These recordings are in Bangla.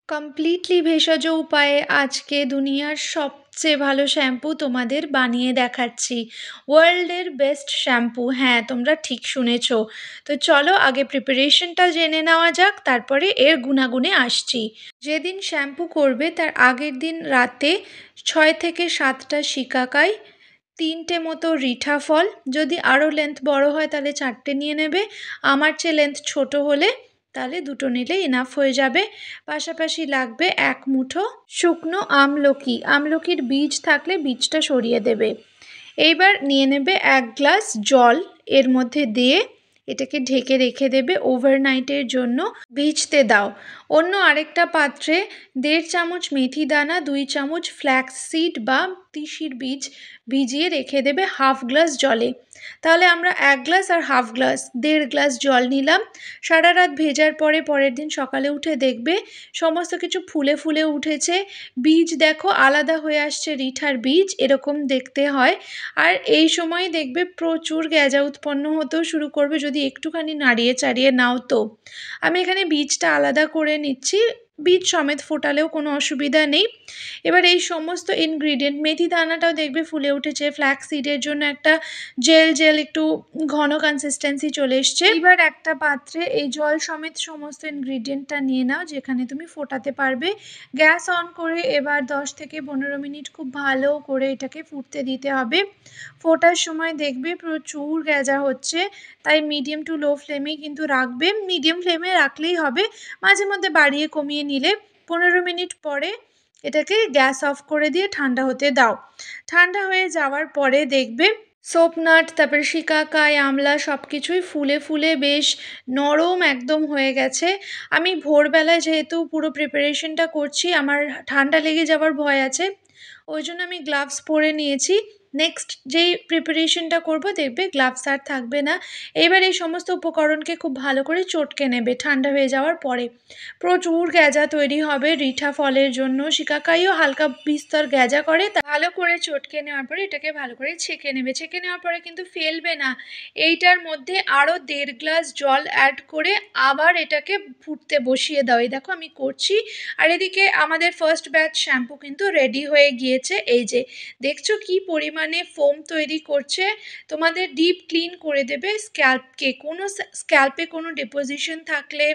কমপ্লিটলি ভেষজ উপায়ে আজকে দুনিয়ার সবচেয়ে ভালো শ্যাম্পু তোমাদের বানিয়ে দেখাচ্ছি। ওয়ার্ল্ডের বেস্ট শ্যাম্পু, হ্যাঁ তোমরা ঠিক শুনেছ। তো চলো আগে প্রিপারেশনটা জেনে নেওয়া যাক, তারপরে এর গুণাগুণে আসছি। যেদিন শ্যাম্পু করবে তার আগের দিন রাতে 6 থেকে 7টা শিকাকাই, 3টে মতো রিঠা ফল, যদি আরও লেন্থ বড় হয় তাহলে 4টে নিয়ে নেবে। আমার চেয়ে লেন্থ ছোট হলে তাহলে 2টো নিলে ইনাফ হয়ে যাবে। পাশাপাশি লাগবে 1 মুঠো শুকনো আমলকি, আমলকির বীজ থাকলে বীজটা সরিয়ে দেবে। এইবার নিয়ে নেবে 1 গ্লাস জল, এর মধ্যে দিয়ে এটাকে ঢেকে রেখে দেবে ওভারনাইটের জন্য, ভিজতে দাও। অন্য আরেকটা পাত্রে 1.5 চামচ মেথি দানা, 2 চামচ ফ্ল্যাক্স সিড বা তিসির বীজ ভিজিয়ে রেখে দেবে 1/2 গ্লাস জলে। তাহলে আমরা 1 গ্লাস আর 1/2 গ্লাস 1.5 গ্লাস জল নিলাম। সারা রাত ভেজার পরে পরের দিন সকালে উঠে দেখবে সমস্ত কিছু ফুলে ফুলে উঠেছে, বীজ দেখো আলাদা হয়ে আসছে, রিঠার বীজ এরকম দেখতে হয়। আর এই সময় দেখবে প্রচুর গ্যাজা উৎপন্ন হতেও শুরু করবে যদি একটুখানি নাড়িয়ে চাড়িয়ে নাও। তো আমি এখানে বীজটা আলাদা করে নিচ্ছি, বীজ সমেত ফোটালেও কোনো অসুবিধা নেই। এবার এই সমস্ত ইনগ্রিডিয়েন্ট, মেথি দানাটাও দেখবে ফুলে উঠেছে, ফ্ল্যাক্স সিডের জন্য একটা জেল জেল একটু ঘন কনসিস্টেন্সি চলে এসছে। এবার একটা পাত্রে এই জল সমেত সমস্ত ইনগ্রিডিয়েন্টটা নিয়ে নাও যেখানে তুমি ফোটাতে পারবে। গ্যাস অন করে এবার 10 থেকে 15 মিনিট খুব ভালো করে এটাকে ফুটতে দিতে হবে। ফোটার সময় দেখবে প্রচুর গ্যাজা হচ্ছে, তাই মিডিয়াম টু লো ফ্লেমেই কিন্তু রাখবে। মিডিয়াম ফ্লেমে রাখলেই হবে, মাঝে মধ্যে বাড়িয়ে কমিয়ে নিলে। 15 মিনিট পরে এটাকে গ্যাস অফ করে দিয়ে ঠান্ডা হতে দাও। ঠান্ডা হয়ে যাওয়ার পরে দেখবে সোপনাট, তারপরে শিকাকাই, আমলা সব কিছুই ফুলে ফুলে বেশ নরম একদম হয়ে গেছে। আমি ভোরবেলায় যেহেতু পুরো প্রিপারেশনটা করছি, আমার ঠান্ডা লেগে যাওয়ার ভয় আছে, ওই জন্য আমি গ্লাভস পরে নিয়েছি। নেক্সট যেই প্রিপারেশনটা করব দেখবে গ্লাভস আর থাকবে না। এবার এই সমস্ত উপকরণকে খুব ভালো করে চটকে নেবে ঠান্ডা হয়ে যাওয়ার পরে। প্রচুর গ্যাজা তৈরি হবে রিঠা ফলের জন্য, শিকাকাইও হালকা বিস্তর গ্যাজা করে। ভালো করে চটকে নেওয়ার পরে এটাকে ভালো করে ছেঁকে নেবে। ছেঁকে নেওয়ার পরে কিন্তু ফেলবে না, এইটার মধ্যে আরও 1.5 গ্লাস জল অ্যাড করে আবার এটাকে ফুটতে বসিয়ে দাও। এই দেখো আমি করছি। আর এদিকে আমাদের ফার্স্ট ব্যাচ শ্যাম্পু কিন্তু রেডি হয়ে গিয়েছে। এই যে দেখছো কি পরিমাণে ফোম তৈরি করছে, তোমাদের ডিপ ক্লিন করে দেবে স্ক্যাল্পকে। স্ক্যাল্পে কোনো ডিপোজিশন থাকলে,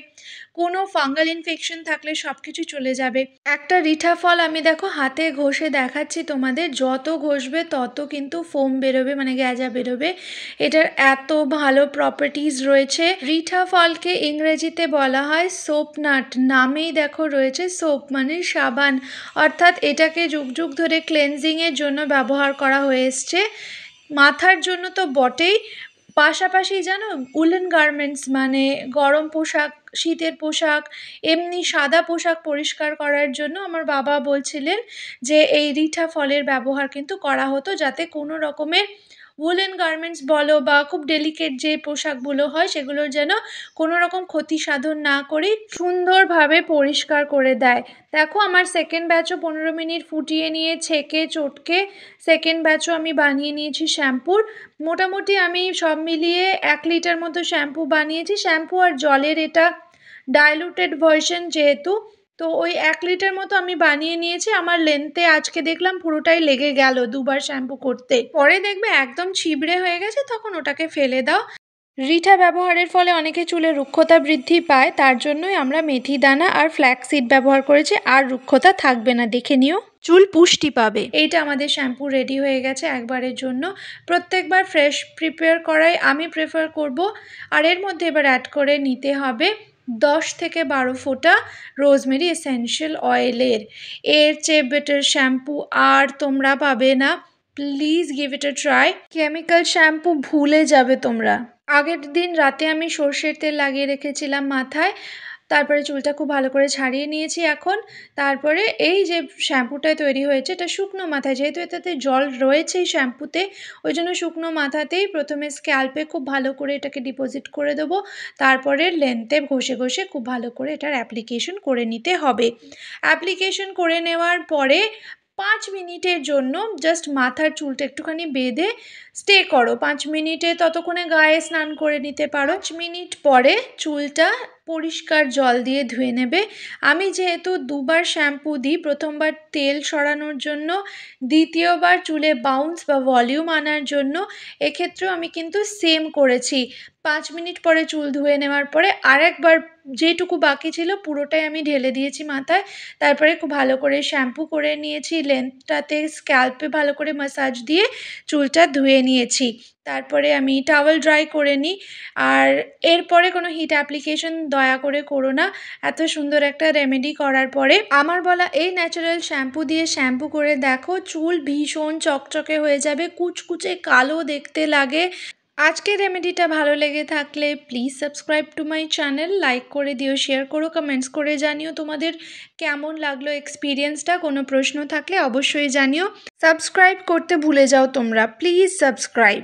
কোনো ফাঙ্গাল ইনফেকশন থাকলে সব কিছু চলে যাবে। একটা রিঠা ফল আমি দেখো হাতে ঘষে দেখাচ্ছি তোমাদের, যত ঘষবে তত কিন্তু ফোম বেরোবে, মানে গ্যাজা বেরোবে। এটার এত ভালো প্রপার্টিজ রয়েছে। রিঠা ফলকে ইংরেজিতে বলা হয় সোপনাট, নামেই দেখো রয়েছে সোপ মানে সাবান, অর্থাৎ এটাকে যুগ যুগ ধরে ক্লেনজিংয়ের জন্য ব্যবহার করা হয়ে এসছে। মাথার জন্য তো বটেই, পাশাপাশি জানো উলেন গার্মেন্টস মানে গরম পোশাক, শীতের পোশাক, এমনি সাদা পোশাক পরিষ্কার করার জন্য আমার বাবা বলছিলেন যে এই রিঠা ফলের ব্যবহার কিন্তু করা হতো, যাতে কোনো রকমের উলেন গার্মেন্টস বলো বা খুব ডেলিকেট যে পোশাকগুলো হয় সেগুলোর যেন কোনো রকম ক্ষতি সাধন না করে সুন্দরভাবে পরিষ্কার করে দেয়। দেখো আমার সেকেন্ড ব্যাচও 15 মিনিট ফুটিয়ে নিয়ে ছেঁকে চটকে সেকেন্ড ব্যাচও আমি বানিয়ে নিয়েছি শ্যাম্পুর। মোটামুটি আমি সব মিলিয়ে 1 লিটার মতো শ্যাম্পু বানিয়েছি। শ্যাম্পু আর জলের এটা ডাইলুটেড ভার্সন যেহেতু, তো ওই 1 লিটার মতো আমি বানিয়ে নিয়েছি। আমার লেন্থে আজকে দেখলাম পুরোটাই লেগে গেল দুবার শ্যাম্পু করতে। পরে দেখবে একদম ছিবড়ে হয়ে গেছে, তখন ওটাকে ফেলে দাও। রিঠা ব্যবহারের ফলে অনেকে চুলের রুক্ষতা বৃদ্ধি পায়, তার জন্যই আমরা মেথি দানা আর ফ্ল্যাক্স সিড ব্যবহার করেছি। আর রুক্ষতা থাকবে না, দেখে নিও, চুল পুষ্টি পাবে। এইটা আমাদের শ্যাম্পু রেডি হয়ে গেছে একবারের জন্য। প্রত্যেকবার ফ্রেশ প্রিপেয়ার করাই আমি প্রেফার করব। আর এর মধ্যে এবার অ্যাড করে নিতে হবে 10 থেকে 12 ফোঁটা রোজমেরি এসেনশিয়াল অয়েলের। এর চেয়ে বেটার শ্যাম্পু আর তোমরা পাবে না। Please give it a try. Chemical shampoo ভুলে যাবে তোমরা। আগের দিন রাতে আমি সর্ষের তেল লাগিয়ে রেখেছিলাম মাথায়, তারপরে চুলটা খুব ভালো করে ছাড়িয়ে নিয়েছি এখন। তারপরে এই যে শ্যাম্পুটা তৈরি হয়েছে এটা শুকনো মাথায়, যেহেতু এটাতে জল রয়েছে এই শ্যাম্পুতে, ওই জন্য শুকনো মাথাতেই প্রথমে স্ক্যাল্পে খুব ভালো করে এটাকে ডিপোজিট করে দেবো। তারপরে লেন্থে ঘষে ঘষে খুব ভালো করে এটার অ্যাপ্লিকেশন করে নিতে হবে। অ্যাপ্লিকেশন করে নেওয়ার পরে 5 মিনিটের জন্য জাস্ট মাথার চুলটা একটুখানি বেঁধে স্টে করো 5 মিনিটে, ততক্ষণে গায়ে স্নান করে নিতে পারো। 5 মিনিট পরে চুলটা পরিষ্কার জল দিয়ে ধুয়ে নেবে। আমি যেহেতু দুবার শ্যাম্পু দিই, প্রথমবার তেল সরানোর জন্য, দ্বিতীয়বার চুলে বাউন্স বা ভলিউম আনার জন্য, এক্ষেত্রেও আমি কিন্তু সেম করেছি। 5 মিনিট পরে চুল ধুয়ে নেওয়ার পরে আরেকবার যেটুকু বাকি ছিল পুরোটাই আমি ঢেলে দিয়েছি মাথায়। তারপরে খুব ভালো করে শ্যাম্পু করে নিয়েছি, লেন্থটাতে স্ক্যাল্পে ভালো করে ম্যাসাজ দিয়ে চুলটা ধুয়ে নিয়েছি। তারপরে আমি টাওয়েল ড্রাই করে নিই। আর এরপরে কোনো হিট অ্যাপ্লিকেশন দয়া করে করো না। এত সুন্দর একটা রেমেডি করার পরে আমার বলা এই ন্যাচারাল শ্যাম্পু দিয়ে শ্যাম্পু করে দেখো, চুল ভীষণ চকচকে হয়ে যাবে, কুচকুচে কালো দেখতে লাগে। আজকের রেমেডিটা ভালো লেগে থাকলে please subscribe to my channel, like করে দিও, শেয়ার করো, কমেন্টস করে জানিও তোমাদের কেমন লাগলো এক্সপিরিয়েন্সটা। কোনো প্রশ্ন থাকলে অবশ্যই জানিও। সাবস্ক্রাইব করতে ভুলে যাও তোমরা, প্লিজ সাবস্ক্রাইব।